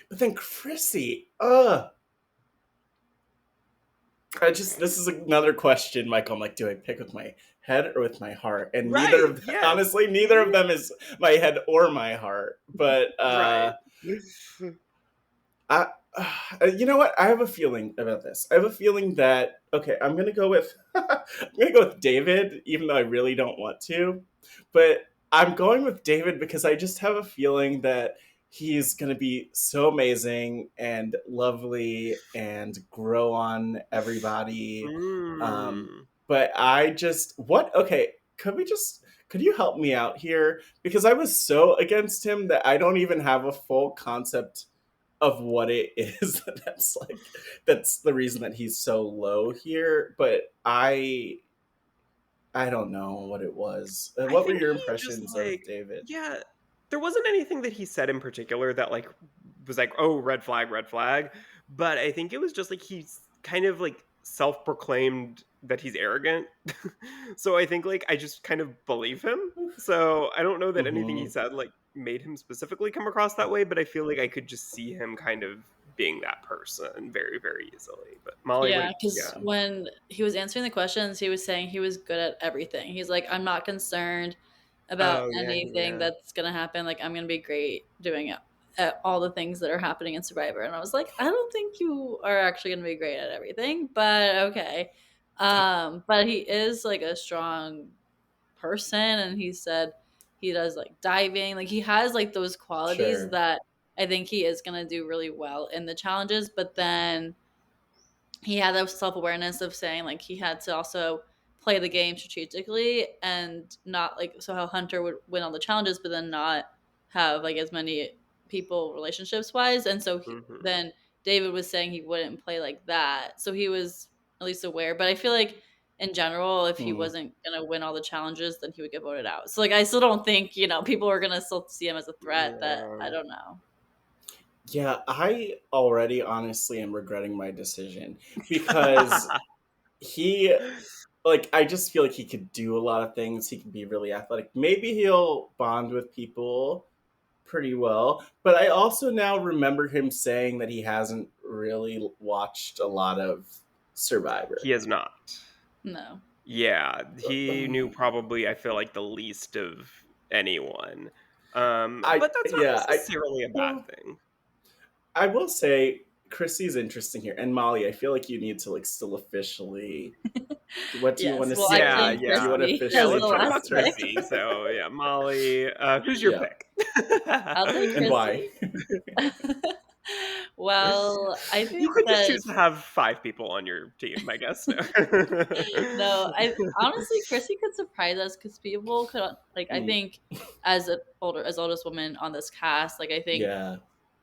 But then Chrissy, this is another question, Michael. I'm like, do I pick with my head or with my heart? And Right. Yes. honestly, neither of them is my head or my heart. But Right. I, you know what? I have a feeling about this. I have a feeling that okay, I'm gonna go with David, even though I really don't want to. But I'm going with David because I just have a feeling that he's gonna be so amazing and lovely and grow on everybody. Mm. But I just what? Okay, could you help me out here? Because I was so against him that I don't even have a full concept of what it is that's the reason that he's so low here, but I don't know what it was. I What were think your he just impressions of David? yeah, there wasn't anything that he said in particular that like was like, oh, red flag, red flag. But I think it was just like he's kind of like self proclaimed that he's arrogant. So I think like I just kind of believe him. So I don't know that anything he Mm-hmm. said like made him specifically come across that way, but I feel like I could just see him kind of being that person very, very easily. But Molly, Yeah, yeah. because when he was answering the questions, he was saying he was good at everything. He's like, I'm not concerned about Oh yeah, anything yeah. that's gonna happen. Like, I'm gonna be great doing it at all the things that are happening in Survivor. And I was like, I don't think you are actually gonna be great at everything, but okay. But he is like a strong person, and he said he does like diving. Like, he has like those qualities Sure. that I think he is gonna do really well in the challenges, but then he had that self-awareness of saying like he had to also play the game strategically and not like so how Hunter would win all the challenges but then not have like as many people relationships wise, and so Hmm. then David was saying he wouldn't play like that, so he was at least aware. But I feel like in general, if he Hmm. wasn't gonna win all the challenges, then he would get voted out. So like I still don't think, people are gonna still see him as a threat. That Yeah. I don't know. Yeah, I already honestly am regretting my decision because he like I just feel like he could do a lot of things. He can be really athletic. Maybe he'll bond with people pretty well. But I also now remember him saying that he hasn't really watched a lot of Survivor. He has not. No. Yeah, he knew probably, I feel like, the least of anyone. But that's not Yeah, necessarily a bad well, thing. I will say Chrissy's interesting here, and Molly. I feel like you need to like still officially. What do you want Yes. to Well, I Yeah, say? claim Do you yeah. want to Christy Yeah, as officially the let's talk pick about last her? pick. Chrissy. So, yeah, Molly, who's your Yeah, pick? I'll take and why? Chrissy. Well, I You think could just that choose to have 5 people on your team, I guess. No. no, I honestly Chrissy could surprise us because people could like I Mm, think as oldest woman on this cast, like I think yeah,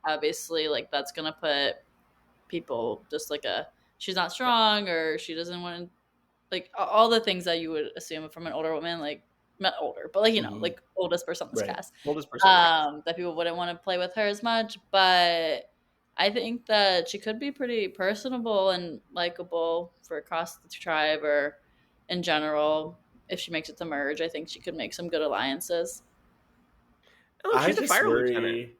obviously like that's gonna put people just like a she's not strong or she doesn't want to like all the things that you would assume from an older woman, like not older, but like hmm, like oldest person on this right. cast, Oldest person on the cast. that people wouldn't want to play with her as much. But I think that she could be pretty personable and likable for across the tribe or in general. If she makes it to merge, I think she could make some good alliances. Oh, I she's a just fire lieutenant. worry.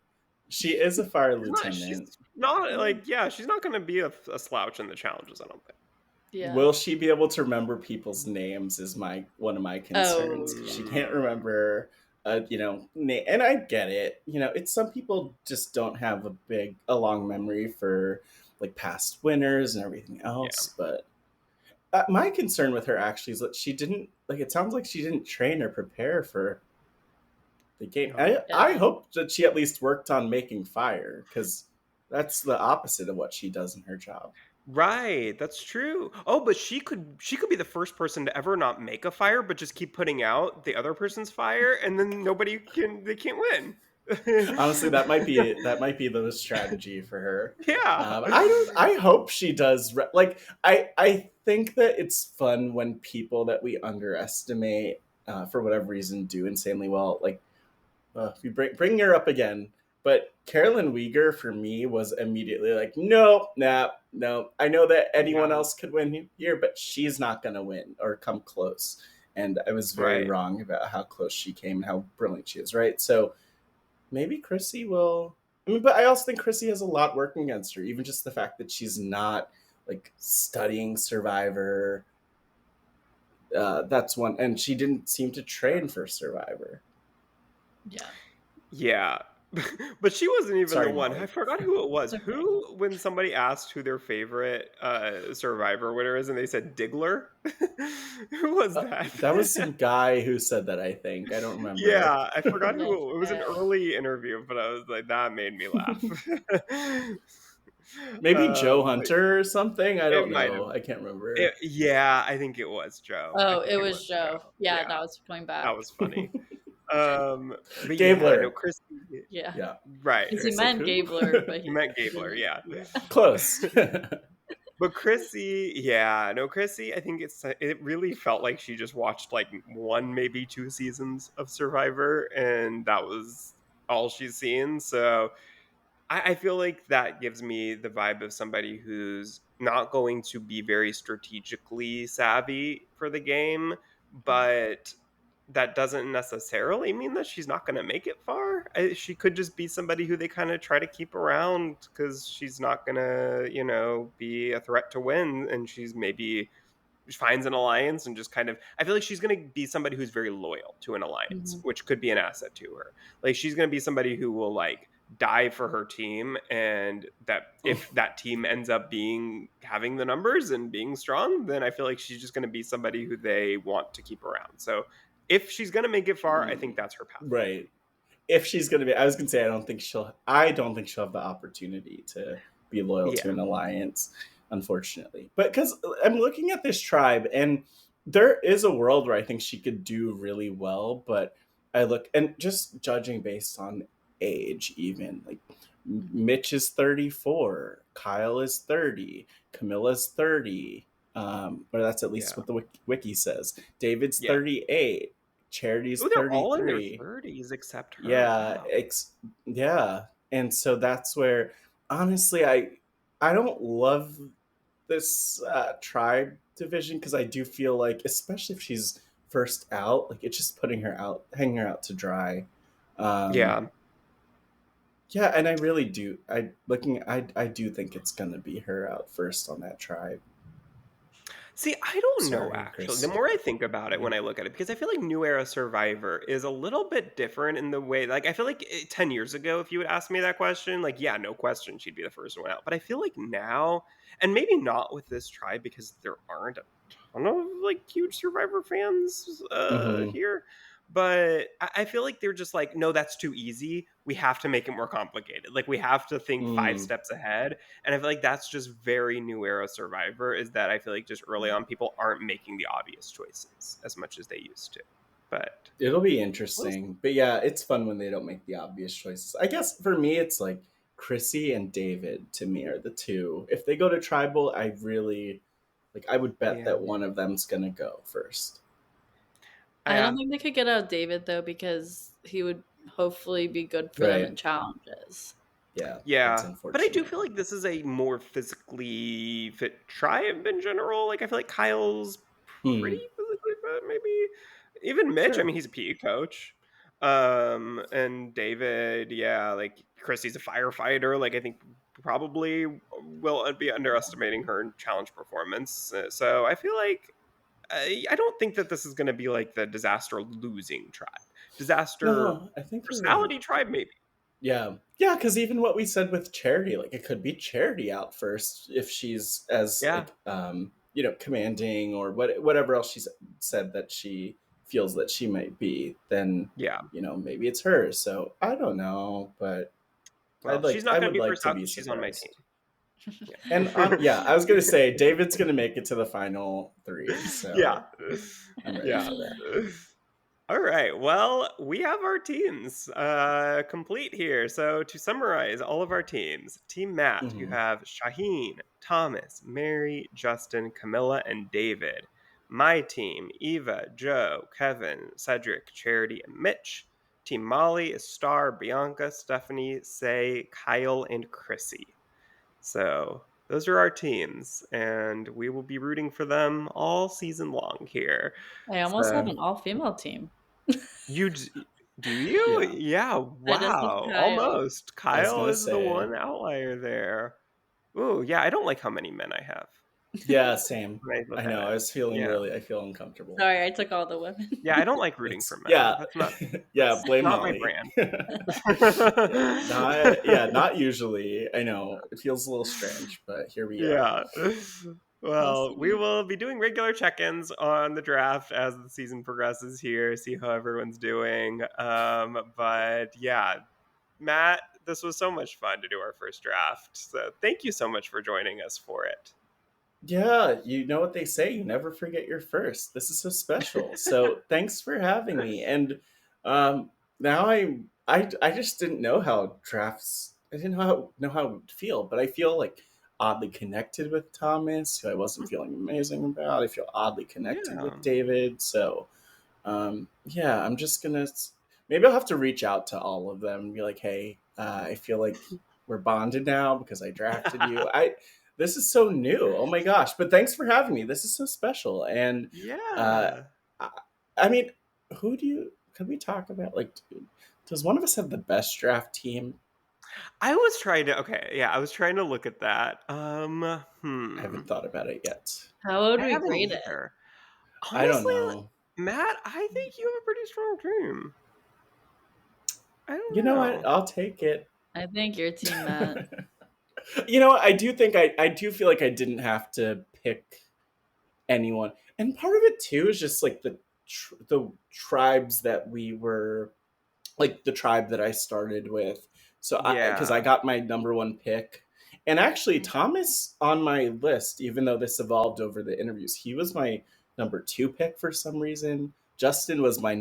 She is a fire She's lieutenant. not like, yeah, she's not gonna be a slouch in the challenges, I don't think. Yeah. Will she be able to remember people's names? Is my one of my concerns. Oh She yeah. can't Mm, remember, and I get it. It's some people just don't have a long memory for like past winners and everything yeah. else. But my concern with her actually is that she didn't like. It sounds like she didn't train or prepare for the game. Oh my I Yeah. hope that she at least worked on making fire, because that's the opposite of what she does in her job. Right, that's true. Oh, but she could be the first person to ever not make a fire, but just keep putting out the other person's fire, and then they can't win. Honestly, that might be the strategy for her. Yeah. I hope she does. Like I think that it's fun when people that we underestimate, for whatever reason, do insanely well. Like, if you bring her up again. But Carolyn Weegar for me was immediately like, no, nah, no. I know that anyone Yeah, else could win here, but she's not gonna win or come close. And I was very right. wrong about how close she came and how brilliant she is, right? So maybe Chrissy will. I mean, but I also think Chrissy has a lot working against her. Even just the fact that she's not like studying Survivor. That's one, and she didn't seem to train for Survivor. Yeah. Yeah. But she wasn't even the Sorry, one. I Molly. forgot who it It's was. okay. Who, when somebody asked who their favorite Survivor winner is, and they said Diggler? Who was that? That was some guy who said that. I think I don't remember. Yeah, I forgot That's who it was. An fair. early interview, but I was like, that made me laugh. Maybe Joe But Hunter or something. I it don't might have. know. I can't remember. Yeah, I think it was Joe. I Oh, think it it was was Joe. Joe. Yeah, Yeah, now it's going that back. was funny. But yeah, no, Gabler. Chrissy. Yeah. Yeah. Right. Because I he was like, meant who? Gabler, but You he meant Gabler, didn't. yeah. Yeah. Close. But Chrissy, yeah, no, Chrissy, I think it really felt like she just watched like one, maybe two seasons of Survivor, and that was all she's seen. So I feel like that gives me the vibe of somebody who's not going to be very strategically savvy for the game, but that doesn't necessarily mean that she's not going to make it far. She could just be somebody who they kind of try to keep around because she's not going to, be a threat to win. And she's maybe finds an alliance and just kind of, I feel like she's going to be somebody who's very loyal to an alliance, Mhm. which could be an asset to her. Like she's going to be somebody who will like die for her team, and that if that team ends up having the numbers and being strong, then I feel like she's just going to be somebody who they want to keep around. So if she's going to make it far, I think that's her path forward. Right. If she's gonna be, I was gonna say, I don't think she'll have the opportunity to be loyal to Yeah. an alliance, unfortunately. But because I'm looking at this tribe, and there is a world where I think she could do really well. But I look, and just judging based on age, even like Mitch is 34, Kyle is 30, Camilla's 30. Or that's at least Yeah. what the wiki says. David's Yeah. 38. Charity's Oh, they're all in their 33. 30s except her. Yeah, Wow. yeah. And so that's where, honestly, I don't love this tribe division, because I do feel like, especially if she's first out, like it's just putting her out, hanging her out to dry. Um, Yeah. yeah, and I really do. I do think it's gonna be her out first on that tribe. See, I don't know Sorry, actually. The Chris. more I think about it when I look at it, because I feel like New Era Survivor is a little bit different in the way, like, I feel like 10 years ago, if you would ask me that question, like, yeah, no question, she'd be the first one out. But I feel like now, and maybe not with this tribe because there aren't a ton of like huge Survivor fans Hmm. here. But I feel like they're just like, no, that's too easy. We have to make it more complicated. Like, we have to think five Mm, steps ahead. And I feel like that's just very New Era Survivor, is that I feel like just early on people aren't making the obvious choices as much as they used to. But it'll be we'll interesting, but yeah, it's fun when they don't make the obvious choices. I guess for me, it's like Chrissy and David. To me, are the two. If they go to tribal, I really like. I would bet yeah. that one of them's gonna go first. I don't Yeah. think they could get out David though because he would hopefully be good for them in Right. challenges. Yeah, that's Yeah. But I do unfortunate. feel like this is a more physically fit tribe in general. Like, I feel like Kyle's pretty Hmm. physically fit, maybe. Even Mitch, I Sure. mean, he's a PE coach. And David, yeah, like Chrissy's a firefighter. Like, I think probably will be underestimating her in challenge performance. So I feel like I don't think that this is going to be like the disaster losing tribe. Disaster No, I think you're right. personality tribe, maybe. Yeah, yeah, because even what we said with Charity, like it could be Charity out first if she's as Yeah. like commanding, or whatever else she's said that she feels that she might be, then Yeah. maybe it's her. So I don't know, but Well, she's I not going to would be like first to out be because she's on my team. surprised. And yeah, I was gonna say David's gonna make it to the final 3, Yeah. so I'm ready Yeah. for that. All right. Well, we have our teams complete here. So to summarize all of our teams, Team Matt, you Hmm. have Shaheen, Thomas, Mary, Justin, Camilla, and David. My team, Eva, Joe, Kevin, Cedric, Charity, and Mitch. Team Molly is Star, Bianca, Stephanie, Say, Kyle, and Chrissy. So those are our teams, and we will be rooting for them all season long here. I almost have So an all-female team. you do you? Yeah, Yeah, I just have wow, Kyle. almost. I was Kyle gonna is the say, one outlier there. Ooh, yeah, I don't like how many men I have yeah, same. when I I look at know. it. Yeah. I feel uncomfortable. Sorry, I took all the women. Yeah, I don't like rooting for It's men. yeah, yeah. That's Blame not my Molly. brand. Not usually. I know it feels a little strange, but here we are. Yeah. We'll Well, we see. will be doing regular check-ins on the draft as the season progresses here, see how everyone's doing. But yeah, Matt, this was so much fun to do our first draft. So thank you so much for joining us for it. Yeah, you know what they say, you never forget your first. This is so special. So thanks for having me. And um now I just didn't know how drafts I didn't know how it would feel, but I feel like oddly connected with Thomas, who I wasn't feeling amazing about. I feel oddly connected Yeah. with David. So yeah, I'm just gonna maybe I'll have to reach out to all of them and be like, hey, I feel like we're bonded now because I drafted you. I This is so new. Oh my gosh! But thanks for having me. This is so special. And uh, Yeah. I, I mean, who do you? Could we talk about like? Does one of us have the best draft team? I was trying to I was trying to look at that. I haven't thought about it yet. How would I we haven't grade it? either. I don't Honestly, know. Matt, I think you have a pretty strong team. I You don't know what? know. I'll take it. I think your team, Matt. You know what? I do think I do feel like I didn't have to pick anyone. And part of it too is just like the tribes that we were like the tribe that I started with. So I because I Yeah. got my number one pick. And actually Thomas on my list, even though this evolved over the interviews, he was my number 2 pick for some reason. Justin was my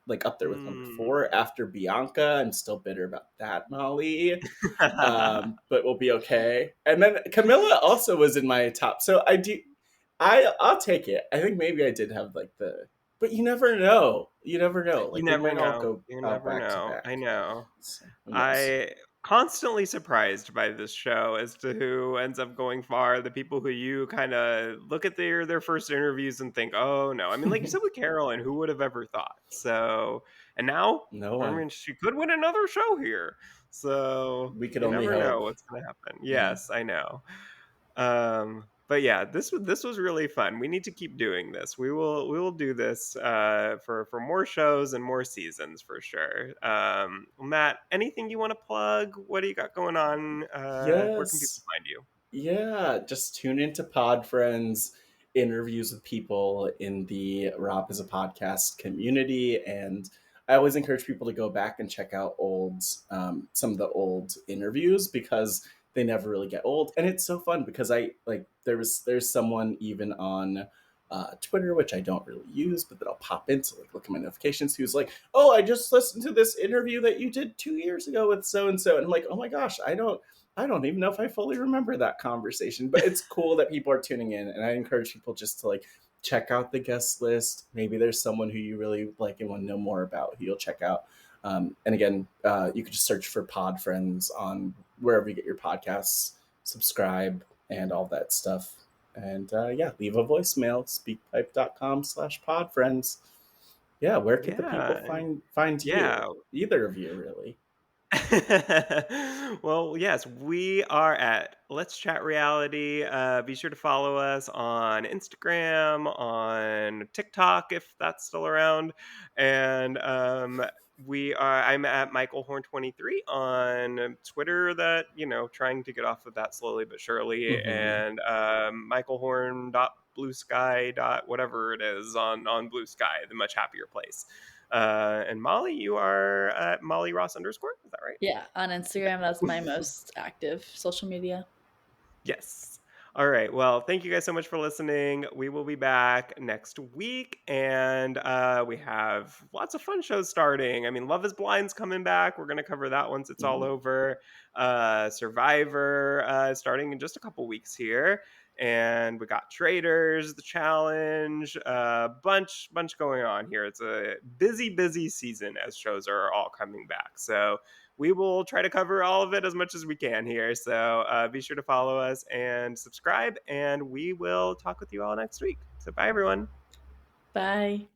like up there with number Mm. 4 after Bianca. I'm still bitter about that, Molly. But we'll be okay. And then Camilla also was in my top. So I'll take it. I think maybe I did have like but you never know. You never know. You Like they never might all know. go You out never back to know. I back. know. So who knows? I constantly surprised by this show as to who ends up going far. The people who you kind of look at their first interviews and think, "Oh no." I mean, like you said with Carolyn, who would have ever thought? So, and now, No I one. mean, she could win another show here. So, We could you only never know hope. what's going to happen. Yeah. Yes, I know. But yeah, this was really fun. We need to keep doing this. We will do this for more shows and more seasons for sure. Matt, anything you want to plug? What do you got going on? Where can people Yes. find you? Yeah. Just tune into Pod Friends interviews with people in the Rob is a Podcast community. And I always encourage people to go back and check out some of the old interviews because they never really get old. And it's so fun because I like there's someone even on Twitter, which I don't really use, but that I'll pop into like look at my notifications. Who's like, "Oh, I just listened to this interview that you did 2 years ago with so and so," and I'm like, "Oh my gosh, I don't even know if I fully remember that conversation." But it's cool that people are tuning in, and I encourage people just to like check out the guest list. Maybe there's someone who you really like and want to know more about who you'll check out. And again, you could just search for Pod Friends on wherever you get your podcasts, subscribe, and all that stuff. And yeah, leave a voicemail, speakpipe.com/podfriends. Yeah, where could the people Yeah, find yeah. you? Either of you, really. Well, yes, we are at Let's Chat Reality. Be sure to follow us on Instagram, on TikTok if that's still around, and I'm at Michael Horn 23 on Twitter. That trying to get off of that slowly but surely, Mm-hmm. and Michael Horn Blue Sky dot whatever it is on Blue Sky, the much happier place. And Molly, you are at Molly Ross underscore. Is that right? Yeah, on Instagram, that's my most active social media. Yes. All right. Well, thank you guys so much for listening. We will be back next week, and we have lots of fun shows starting. I mean, Love is Blind's coming back. We're going to cover that once it's all Mhm. over. Survivor starting in just a couple weeks here. And we got Traders, the challenge, bunch going on here. It's a busy season as shows are all coming back. So we will try to cover all of it as much as we can here. So be sure to follow us and subscribe, and we will talk with you all next week. So bye, everyone. Bye.